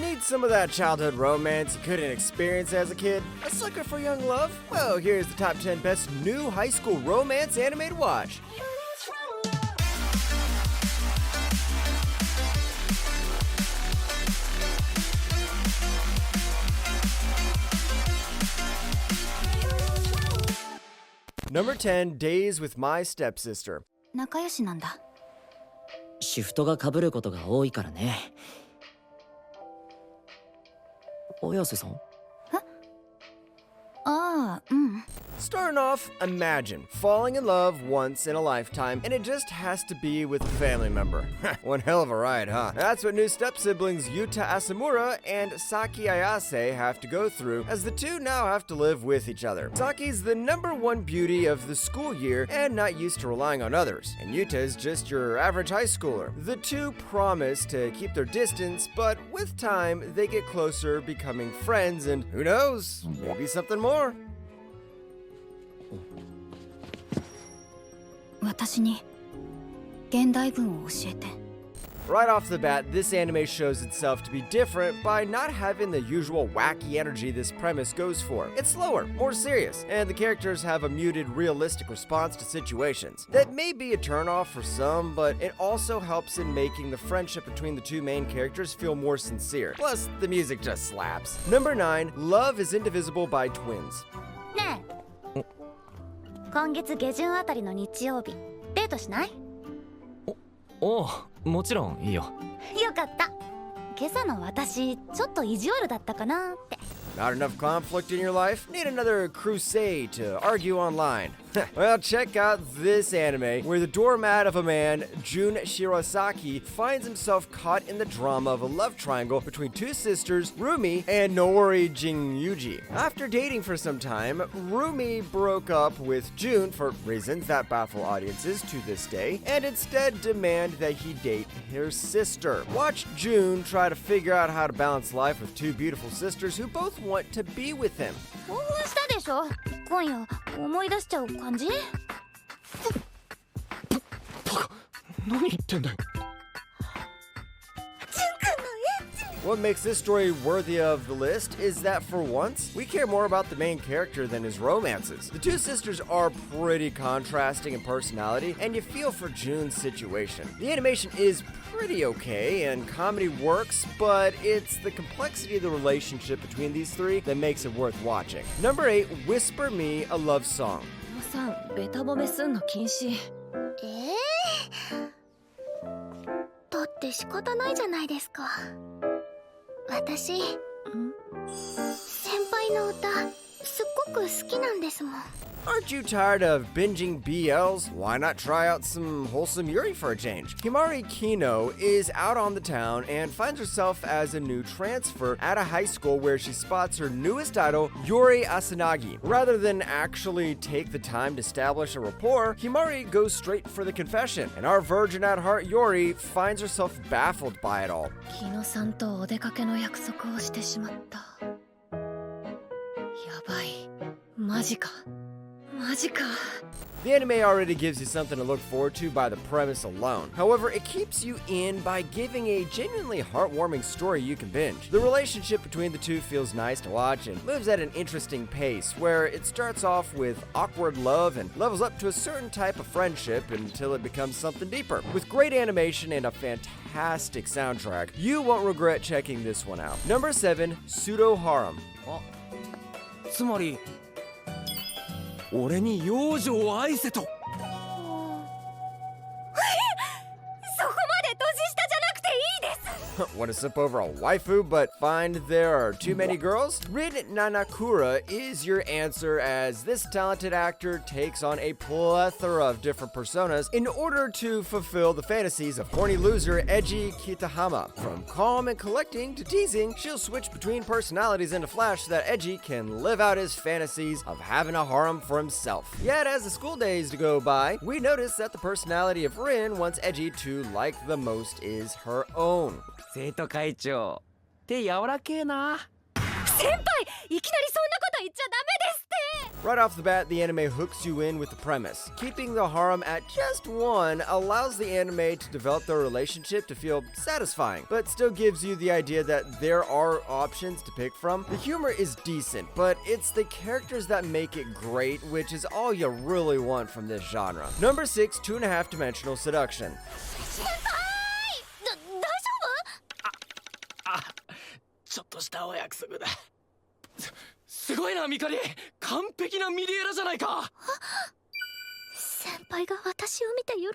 Need some of that childhood romance you couldn't experience as a kid? A sucker for young love? Well, here's the top 10 best new high school romance anime to watch. Number 10, Days with My Stepsister. 仲良しなんだ。シフトが被ることが多いからね。綾瀬さん？ああ、うん。 Starting off, imagine falling in love once in a lifetime, and it just has to be with a family member. One hell of a ride, huh? That's what new step-siblings Yuta Asamura and Saki Ayase have to go through, as the two now have to live with each other. Saki's the #1 beauty of the school year and not used to relying on others, and Yuta is just your average high schooler. The two promise to keep their distance, but with time, they get closer, becoming friends, and who knows, maybe something more. 私に現代文を教えて。 Right off the bat, this anime shows itself to be different by not having the usual wacky energy this premise goes for. It's slower, more serious, and the characters have a muted, realistic response to situations. That may be a turnoff for some, but it also helps in making the friendship between the two main characters feel more sincere. Plus, the music just slaps. Number 9, Love is Indivisible by Twins. ねえ。今月下旬あたりの日曜日、デートしない？おう、もちろんいいよ。よかった。今朝の私、ちょっと意地悪だったかなって。 Not enough conflict in your life? Need another crusade to argue online? Well, check out this anime where the doormat of a man, Jun Shirosaki, finds himself caught in the drama of a love triangle between two sisters, Rumi and Noori Jingyuji. After dating for some time, Rumi broke up with Jun for reasons that baffle audiences to this day, and instead demand that he date her sister. Watch Jun try to figure out how to balance life with two beautiful sisters who both want to be with him. 興奮したでしょ？今夜思い出しちゃう感じ？何言ってんだよ。 What makes this story worthy of the list is that for once, we care more about the main character than his romances. The two sisters are pretty contrasting in personality, and you feel for Jun's situation. The animation is pretty okay, and comedy works, but it's the complexity of the relationship between these three that makes it worth watching. Number 8, Whisper Me a Love Song. さん、ベタ褒めすんの禁止。だって仕方ないじゃないですか。私、先輩の歌、すっごく好きなんですもん。 Aren't you tired of binging BLs? Why not try out some wholesome Yuri for a change? Himari Kino is out on the town and finds herself as a new transfer at a high school where she spots her newest idol, Yuri Asanagi. Rather than actually take the time to establish a rapport, Himari goes straight for the confession, and our virgin at heart Yuri finds herself baffled by it all. 木野さんとお出かけの約束をしてしまった。やばい。マジか。 The anime already gives you something to look forward to by the premise alone. However, it keeps you in by giving a genuinely heartwarming story you can binge. The relationship between the two feels nice to watch and moves at an interesting pace, where it starts off with awkward love and levels up to a certain type of friendship until it becomes something deeper. With great animation and a fantastic soundtrack, you won't regret checking this one out. Number 7, Pseudo Harem. つまり俺に幼女を愛せと。そこまで年下じゃなくていいです。 Want to slip over a waifu but find there are too many girls? Rin Nanakura is your answer, as this talented actor takes on a plethora of different personas in order to fulfill the fantasies of horny loser Eiji Kitahama. From calm and collecting to teasing, she'll switch between personalities in a flash so that Eiji can live out his fantasies of having a harem for himself. Yet as the school days go by, we notice that the personality of Rin wants Eiji to like the most is her own. 生徒会長って柔らけえな。先輩、いきなりそんなこと言っちゃダメですって。Right off the bat, the anime hooks you in with the premise. Keeping the harem at just one allows the anime to develop their relationship to feel satisfying, but still gives you the idea that there are options to pick from. The humor is decent, but it's the characters that make it great, which is all you really want from this genre. Number 6, 2.5-dimensional seduction. ちょっとしたお約束だ。すごいなミカリ、完璧なミリエラじゃないか。先輩が私を見て喜ん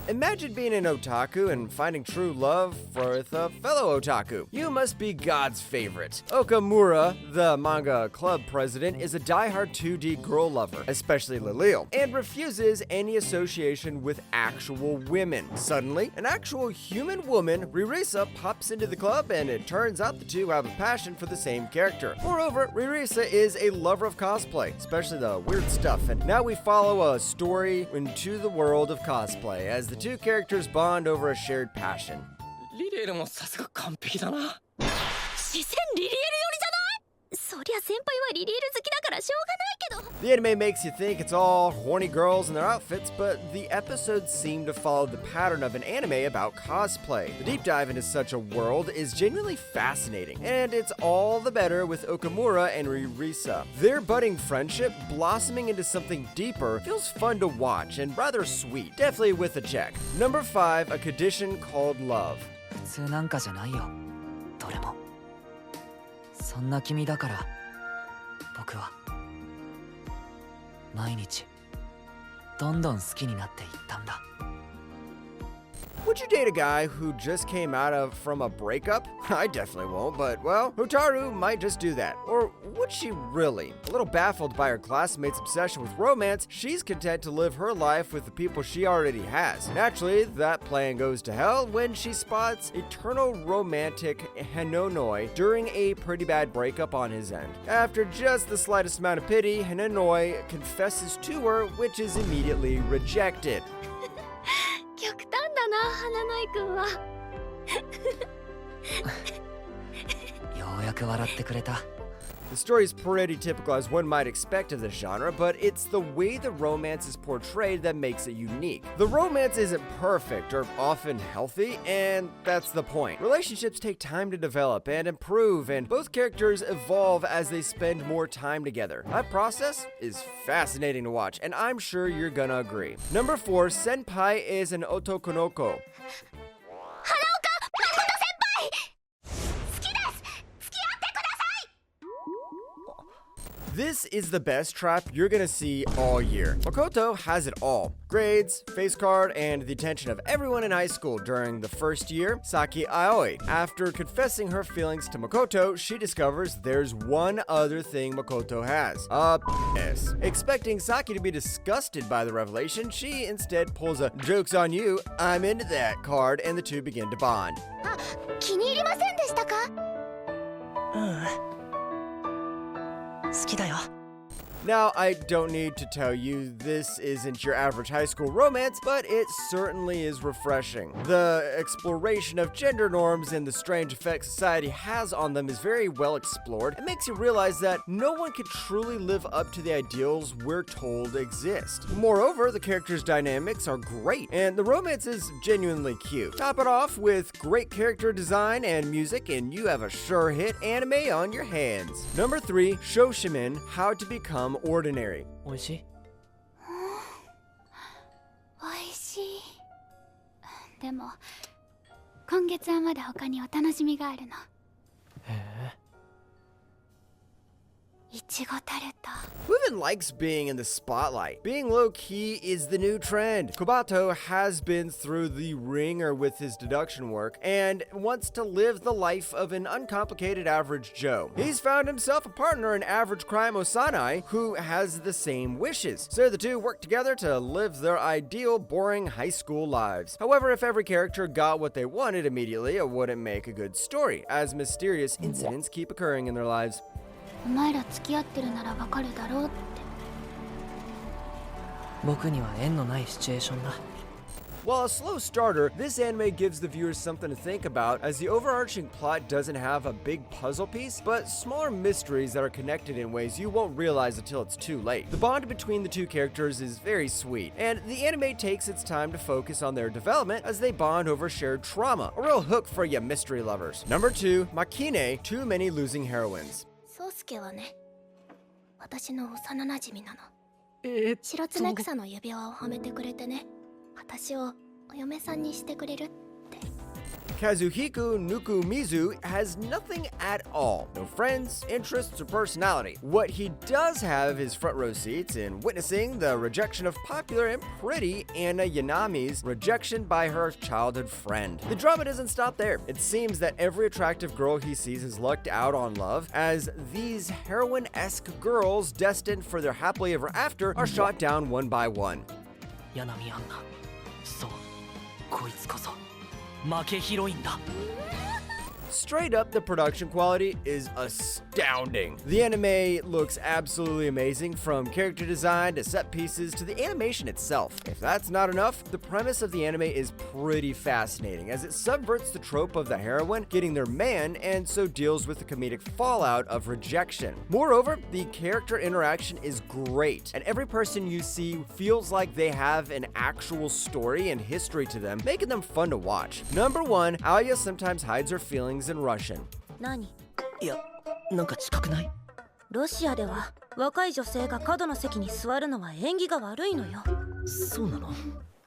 でる。 Imagine being an otaku and finding true love with a fellow otaku. You must be God's favorite. Okamura, the manga club president, is a diehard 2D girl lover, especially Lilil, and refuses any association with actual women. Suddenly, an actual human woman, Ririsa, pops into the club, and it turns out the two have a passion for the same character. Moreover, Ririsa is a lover of cosplay, especially the weird stuff, and now we follow a story into the world of cosplay as the two characters bond over a shared passion. リリエルもさすが完璧だな。視線リリエル寄りじゃない？そりゃ先輩はリリエル好きだからしょうがないけど。 The anime makes you think it's all horny girls in their outfits, but the episodes seem to follow the pattern of an anime about cosplay. The deep dive into such a world is genuinely fascinating, and it's all the better with Okamura and Ririsa. Their budding friendship blossoming into something deeper feels fun to watch and rather sweet. Definitely with a check. Number 5, a condition called love. 普通なんかじゃないよ、どれも。そんな君だから僕は毎日どんどん好きになっていったんだ。 Would you date a guy who just came from a breakup? I definitely won't, but well, Hotaru might just do that. Or would she really? A little baffled by her classmates' obsession with romance, she's content to live her life with the people she already has. Naturally, that plan goes to hell when she spots eternal romantic Hanonoi during a pretty bad breakup on his end. After just the slightest amount of pity, Hanonoi confesses to her, which is immediately rejected. 極端だな、花野井くんは。ようやく笑ってくれた。 The story is pretty typical as one might expect of this genre, but it's the way the romance is portrayed that makes it unique. The romance isn't perfect or often healthy, and that's the point. Relationships take time to develop and improve, and both characters evolve as they spend more time together. That process is fascinating to watch, and I'm sure you're gonna agree. Number 4, Senpai is an otokonoko. This is the best trap you're gonna see all year. Makoto has it all. Grades, face card, and the attention of everyone in high school during the first year, Saki Aoi. After confessing her feelings to Makoto, she discovers there's one other thing Makoto has. A penis. Expecting Saki to be disgusted by the revelation, she instead pulls a "joke's on you, I'm into that" card, and the two begin to bond. あ、気に入りませんでしたか？好きだよ。 Now, I don't need to tell you this isn't your average high school romance, but it certainly is refreshing. The exploration of gender norms and the strange effects society has on them is very well explored. It makes you realize that no one can truly live up to the ideals we're told exist. Moreover, the characters' dynamics are great, and the romance is genuinely cute. Top it off with great character design and music, and you have a sure hit anime on your hands. Number 3, Shoshimin, How to Become Ordinary. おいしい？おいしい。でも今月はまだ他にお楽しみがあるの。へえ。いちごタルト。 Who even likes being in the spotlight? Being low-key is the new trend. Kobato has been through the ringer with his deduction work and wants to live the life of an uncomplicated average Joe. He's found himself a partner in average crime Osanai who has the same wishes. So the two work together to live their ideal, boring high school lives. However, if every character got what they wanted immediately, it wouldn't make a good story, as mysterious incidents keep occurring in their lives. お前ら付き合ってるならわかるだろうって。僕には縁のないシチュエーションだ。While a slow starter, this anime gives the viewers something to think about, as the overarching plot doesn't have a big puzzle piece, but smaller mysteries that are connected in ways you won't realize until it's too late. The bond between the two characters is very sweet, and the anime takes its time to focus on their development as they bond over shared trauma. A real hook for you mystery lovers. Number 2, Makine, Too Many Losing Heroines. 宗介はね、私の幼馴染なの。白爪草の指輪をはめてくれてね、私をお嫁さんにしてくれるって。 Kazuhiko Nukumizu has nothing at all. No friends, interests, or personality. What he does have is front row seats in witnessing the rejection of popular and pretty Anna Yanami's rejection by her childhood friend. The drama doesn't stop there. It seems that every attractive girl he sees has lucked out on love, as these heroine-esque girls destined for their happily ever after are shot down one by one. 柳アンナ、そう、こいつこそ負けヒロインだ。 Straight up, the production quality is astounding. The anime looks absolutely amazing, from character design to set pieces to the animation itself. If that's not enough, the premise of the anime is pretty fascinating, as it subverts the trope of the heroine getting their man and so deals with the comedic fallout of rejection. Moreover, the character interaction is great, and every person you see feels like they have an actual story and history to them, making them fun to watch. Number 1, Aya sometimes hides her feelings in Russian. 何？いや、なんか近くない？ロシアでは若い女性が角の席に座るのは縁起が悪いのよ。そうなの？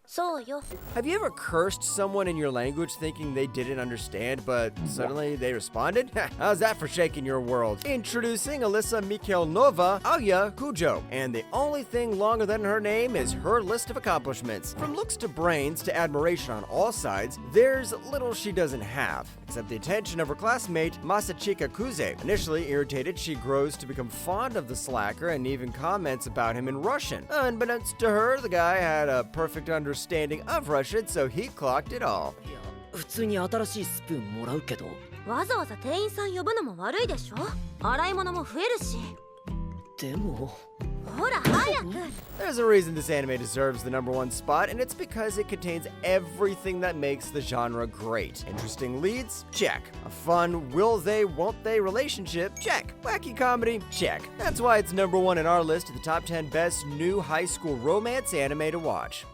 そうよ。 Have you ever cursed someone in your language thinking they didn't understand, but suddenly they responded? How's that for shaking your world? Introducing Alyssa Mikhailova Aya Kujo, and the only thing longer than her name is her list of accomplishments. From looks to brains to admiration on all sides, there's little she doesn't have, except the attention of her classmate Masachika Kuze. Initially irritated, she grows to become fond of the slacker and even comments about him in Russian. Unbeknownst to her, the guy had a perfect understanding of Russian, so he clocked it all. いや、普通に新しいスプーンもらうけど。わざわざ店員さん呼ぶのも悪いでしょ。洗い物も増えるし。でも。ほら早く。 There's a reason this anime deserves the number 1 spot, and it's because it contains everything that makes the genre great. Interesting leads? Check. A fun will they, won't they relationship? Check. Wacky comedy? Check. That's why it's number 1 in our list of the top 10 best new high school romance anime to watch.